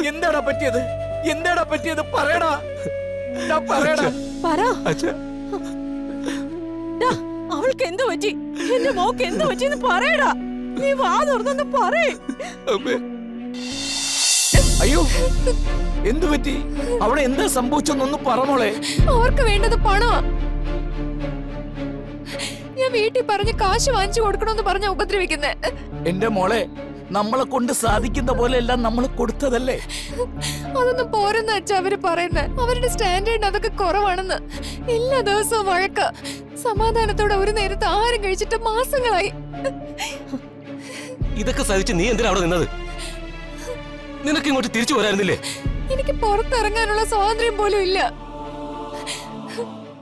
എന്താടാ പറ്റിയത്? എന്താടാ പറ്റിയത്? പറയടാ, പറയടാ. പറ. അവൾക്ക് എന്ത് പറ്റി? എന്റെ മോക്ക് എന്ത് പറ്റിയെന്ന് പറയടാ. നീ വാ തുറന്നു പറയേ. അയ്യോ, എന്തു പറ്റി? അവിടെ എന്താ സംഭവിച്ചെന്നൊന്ന് പറമോളെ. അവർക്ക് വേണ്ടത് പണമാ. ഞാൻ വീട്ടിൽ പറഞ്ഞ് കാശ് വാങ്ങിച്ചു കൊടുക്കണമെന്ന് പറഞ്ഞ ഉപദ്രവിക്കുന്നേ. എന്റെ മോളെ, നമ്മളെ കൊണ്ട് സാധിക്കുന്ന പോലെ എല്ലാം നമ്മൾ കൊടുത്തതല്ലേ? അതൊന്നും പോരെന്ന് വെച്ചാ അവര് പറയുന്നത്. അവരുടെ സ്റ്റാൻഡേർഡ് അതൊക്കെ കുറവാണെന്ന്. എല്ലാ ദിവസവും വഴക്ക. സമാധാനത്തോടെ ഒരു നേരത്തെ ആഹാരം കഴിച്ചിട്ട് മാസങ്ങളായി. ഇതൊക്കെ സഹിച്ച് നീ എന്തിനാ അവിടെ നിന്നത്? നിനക്ക് ഇങ്ങോട്ട് തിരിച്ചു വരായിരുന്നില്ലേ? എനിക്ക് പുറത്തിറങ്ങാനുള്ള സ്വാതന്ത്ര്യം പോലും ഇല്ല.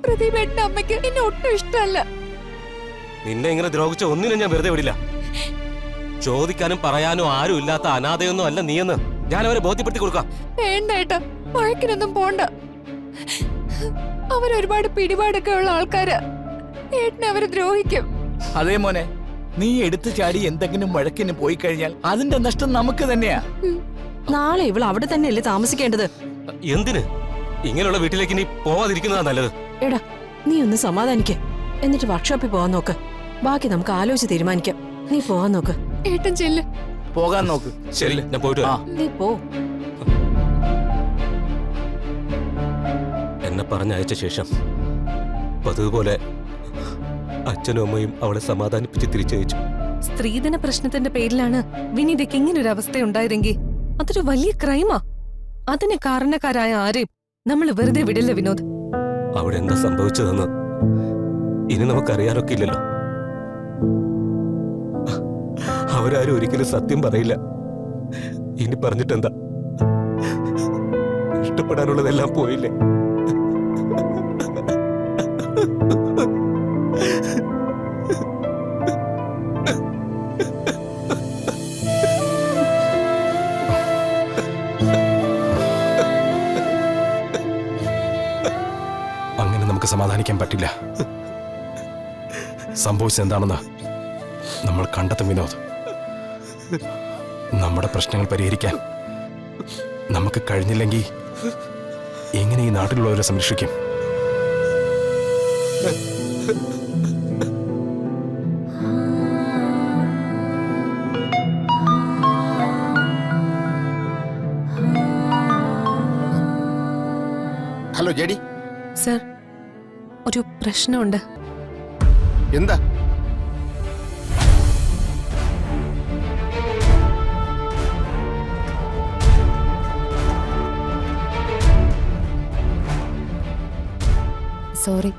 പ്രദീപേട്ടന്റെ അമ്മയ്ക്ക് എന്നെ ഒട്ടും ഇഷ്ടമല്ല. നിന്നെ ഇങ്ങനെ ദ്രോഹിച്ച ഒന്നിനും ഞാൻ വെറുതെ വിടില്ല. ചോദിക്കാനും പറയാനും ആരും ഇല്ലാത്ത അനാഥയൊന്നും അല്ല നീയെന്ന് ഞാൻ അവരെ ബോധ്യപ്പെടുത്തി കൊടുക്കാം. വേണ്ട ഏട്ടാ, വഴക്കിനൊന്നും പോണ്ട. അവരൊരുപാട് പിടിപാടൊക്കെ ഉള്ള ആൾക്കാരാ. ഏട്ടനെ അവരെ ദ്രോഹിക്കും. അതേ മോനെ, നീ എടുത്തു ചാടി എന്തെങ്കിലും വഴക്കിന് പോയി കഴിഞ്ഞാൽ അതിന്റെ നഷ്ടം നമുക്ക് തന്നെയാ. നാളെ ഇവൾ അവിടെ തന്നെയല്ലേ താമസിക്കേണ്ടത്? എന്തിന്? ഇങ്ങനെയുള്ള വീട്ടിലേക്ക് നീ പോവാതിരിക്കുന്നതാ നല്ലത്. എടാ, നീ ഒന്ന് സമാധാനിക്ക. എന്നിട്ട് വർക്ക്ഷോപ്പിൽ പോവാൻ നോക്ക്. ബാക്കി നമുക്ക് ആലോചിച്ച് തീരുമാനിക്കാം. നീ പോവാൻ നോക്ക്. ഏട്ടൻ ചെല്ല്. പോകാൻ നോക്ക്. ശരി, ഞാൻ പോയിട്ട് വരാം. നീ പോ. എന്നെ പറഞ്ഞയച്ച ശേഷം പതുപോലെ അച്ഛനും അമ്മയും അവളെ സമാധാനിപ്പിച്ച് തിരിച്ചയച്ചു. സ്ത്രീധന പ്രശ്നത്തിന്റെ പേരിലാണ് വിനീതയ്ക്ക് ഇങ്ങനൊരു അവസ്ഥ ഉണ്ടായതെങ്കിൽ അതൊരു വലിയ ക്രൈമാ. അതിന് കാരണക്കാരായ ആരെയും നമ്മൾ വെറുതെ വിടില്ല വിനോദ്. അവിടെ എന്താ സംഭവിച്ചതെന്ന് ഇനി നമുക്കറിയാനൊക്കെ ഇല്ലല്ലോ. അവരാരും ഒരിക്കലും സത്യം പറയില്ല. ഇനി പറഞ്ഞിട്ടെന്താ? ഇഷ്ടപ്പെടാനുള്ളതെല്ലാം പോയില്ലേ? അങ്ങനെ നമുക്ക് സമാധാനിക്കാൻ പറ്റില്ല. സംഭവിച്ചെന്താണെന്ന് നമ്മൾ കണ്ടെത്തും വിനോദ്. നമ്മുടെ പ്രശ്നങ്ങൾ പരിഹരിക്കാൻ നമുക്ക് കഴിഞ്ഞില്ലെങ്കിൽ എങ്ങനെ ഈ നാട്ടിലുള്ളവരെ സംരക്ഷിക്കും? Hello JD. സർ, ഒരു പ്രശ്നമുണ്ട്. എന്താ? സോറി,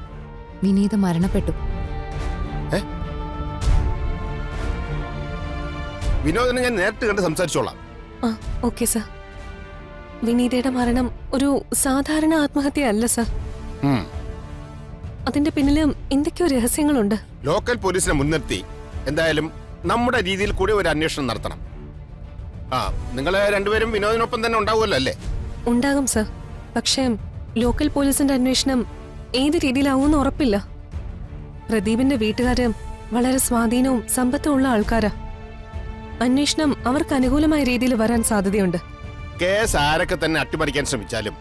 വിനീത മരണപ്പെട്ടു. വിനോദിനെ ഞാൻ നേരിട്ട് കണ്ട് സംസാരിച്ചോളാം. ആ, ഓക്കെ സർ. വിനീതയുടെ മരണം ഒരു സാധാരണ ആത്മഹത്യ അല്ല സർ. അതിന്റെ പിന്നിലും എന്തൊക്കെയോ രഹസ്യങ്ങളുണ്ട്. ലോക്കൽ പോലീസിനെ മുൻനിർത്തി എന്തായാലും നമ്മുടെ രീതിയിൽ കൂടി ഒരു അന്വേഷണം നടത്തണം. നിങ്ങളെ രണ്ടുപേരും വിനോദിനൊപ്പം തന്നെ ഉണ്ടാവുമല്ലോ അല്ലേ? ഉണ്ടാകും സർ. പക്ഷേ ലോക്കൽ പോലീസിന്റെ അന്വേഷണം ഏത് രീതിയിലാവുമെന്ന് ഉറപ്പില്ല. പ്രദീപിന്റെ വീട്ടുകാര് വളരെ സ്വാധീനവും സമ്പത്തും ഉള്ള ആൾക്കാരാ. അന്വേഷണം അവർക്ക് അനുകൂലമായ രീതിയിൽ വരാൻ സാധ്യതയുണ്ട്. കേസ് ആരൊക്കെ തന്നെ അട്ടിമറിക്കാൻ ശ്രമിച്ചാലും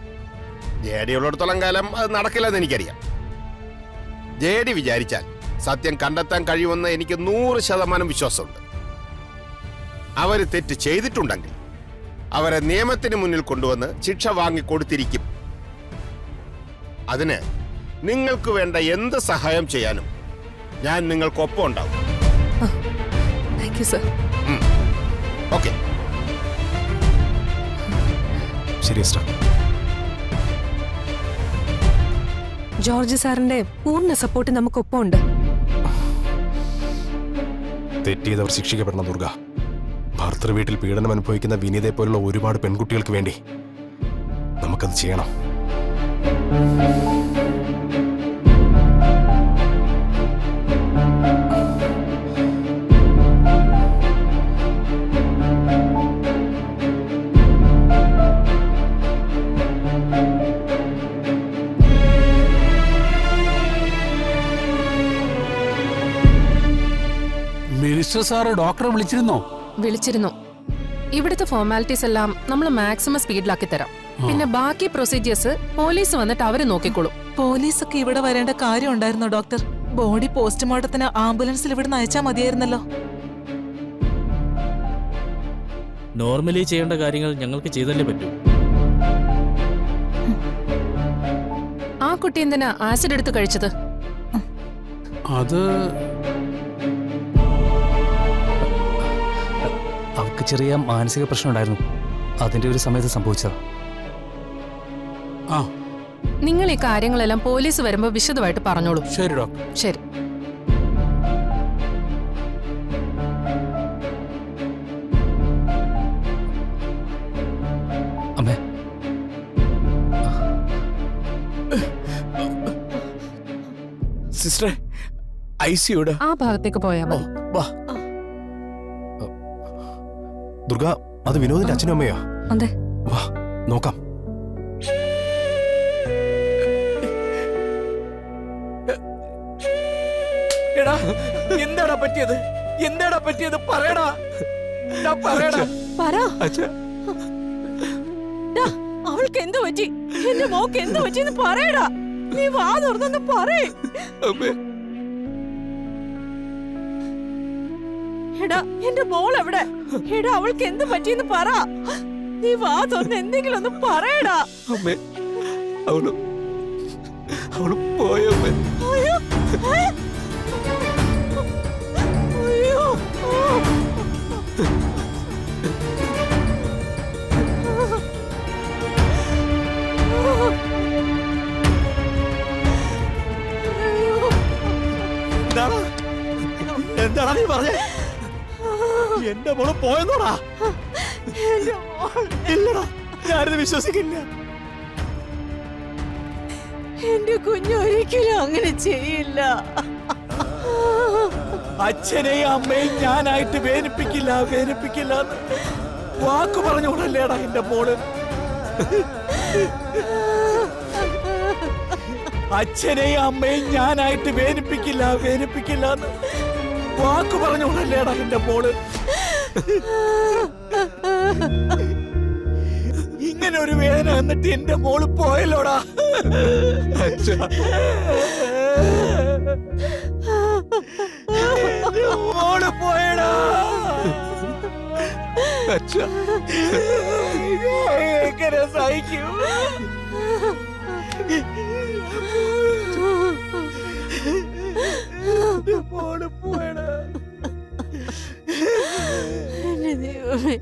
ജേഡിയുള്ളിടത്തോളം കാലം അത് നടക്കില്ലെന്ന് എനിക്കറിയാം. ജേഡി വിചാരിച്ചാൽ സത്യം കണ്ടെത്താൻ കഴിയുമെന്ന് എനിക്ക് 100% വിശ്വാസമുണ്ട്. അവര് തെറ്റ് ചെയ്തിട്ടുണ്ടെങ്കിൽ അവരെ നിയമത്തിന് മുന്നിൽ കൊണ്ടുവന്ന് ശിക്ഷ വാങ്ങിക്കൊടുത്തിരിക്കും. അതിന് നിങ്ങൾക്ക് വേണ്ട എന്ത് സഹായം ചെയ്യാനും ഞാൻ നിങ്ങൾക്കൊപ്പം ഉണ്ടാവും. Thank you sir. ഓക്കെ, ശരി സിസ്റ്റർ. ജോർജ് സാറിന്റെ പൂർണ്ണ സപ്പോർട്ട് നമുക്കൊപ്പം ഉണ്ട്. തെറ്റിയതവർ ശിക്ഷിക്കപ്പെടണം ദുർഗ. ഭർത്തൃ വീട്ടിൽ പീഡനം അനുഭവിക്കുന്ന വിനീതയെ പോലുള്ള ഒരുപാട് പെൺകുട്ടികൾക്ക് വേണ്ടി നമുക്കത് ചെയ്യണം. മിനിസ്റ്റർ സാറ് ഡോക്ടറെ വിളിച്ചിരുന്നോ? വിളിച്ചിരുന്നു. ഇവിടുത്തെ ഫോർമാലിറ്റീസ് എല്ലാം നമ്മൾ മാക്സിമം സ്പീഡിലാക്കി തരാം. പിന്നെ ബാക്കി പ്രൊസീജിയേഴ്സ് പോലീസ് വന്നിട്ട് അവര് നോക്കിക്കോളും. പോലീസൊക്കെ ഇവിടെ വരേണ്ട കാര്യം ഉണ്ടായിരുന്നോ ഡോക്ടർ? ബോഡി പോസ്റ്റ്മോർട്ടത്തിന് ആംബുലൻസിൽ ഇവിടെ അയച്ചാൽ മതിയായിരുന്നല്ലോ. നോർമലി ചെയ്യേണ്ട കാര്യങ്ങൾ ഞങ്ങൾക്ക് ചെയ്തല്ലേ പറ്റൂ. ആ കുട്ടി എന്തിനാ ആസിഡ് എടുത്ത് കഴിച്ചത്? അത് അവർക്ക് ചെറിയ മാനസിക പ്രശ്നം ഉണ്ടായിരുന്നു. അതിന്റെ ഒരു സമയത്ത് സംഭവിച്ചതാ. നിങ്ങൾ ഈ കാര്യങ്ങളെല്ലാം പോലീസ് വരുമ്പോ വിശദമായിട്ട് പറഞ്ഞോളൂ. ശരി ഡോക്ടർ. ശരി. അമ്മേ, സിസ്റ്ററെ ഐസിയുടെ ആ ഭാഗത്തേക്ക് പോയാ മതി. വാ. ദുർഗ, അത് വിനോദിന്റെ അച്ഛനും അമ്മയോ? അതെ. വാ നോക്കാം. എടാ, എന്താടാ പറ്റിയത്? എന്താടാ പറ്റിയത്? പറയടാ, പറയടാ. അവൾക്ക് എന്ത് പറ്റി? എന്റെ മോക്ക് എന്ത് പറ്റിയെന്ന് പറയടാ. നീ വാ തുറന്നു പറയേ. എടാ, എന്റെ മോൾ എവിടെ? എടാ, അവൾക്ക് എന്ത് പറ്റിയെന്ന് പറ. നീ വാ തുറന്ന് എന്തെങ്കിലും ഒന്ന് പറയടാ. അമ്മേ, അവള് പോയമ്മേ. അയ്യോ, അയ്യോ. എന്താടാ നീ പറഞ്ഞേ? എന്റെ മോള് പോയെന്നോടാ? ഇല്ലടാ, ഞാനിത് വിശ്വസിക്കില്ല. എന്റെ കുഞ്ഞ് ഒരിക്കലും അങ്ങനെ ചെയ്യില്ല. അച്ഛനെയും അമ്മയും ഞാനായിട്ട് വേദനിപ്പിക്കില്ല എന്ന് വാക്കു പറഞ്ഞോടല്ലേടാ എന്റെ മോള്. അച്ഛനെയും അമ്മയും ഞാനായിട്ട് വേദനിപ്പിക്കില്ല എന്ന് വാക്കു പറഞ്ഞോടല്ലേടാ എന്റെ മോള്. ഇങ്ങനെ ഒരു വേദന എന്നിട്ട് എന്റെ മോള് പോയല്ലോടാ. മോള് പോയടാ. എങ്ങനെ സഹിക്കൂ? മോള് പോയടാ. എന്റെ ദൈവമേ.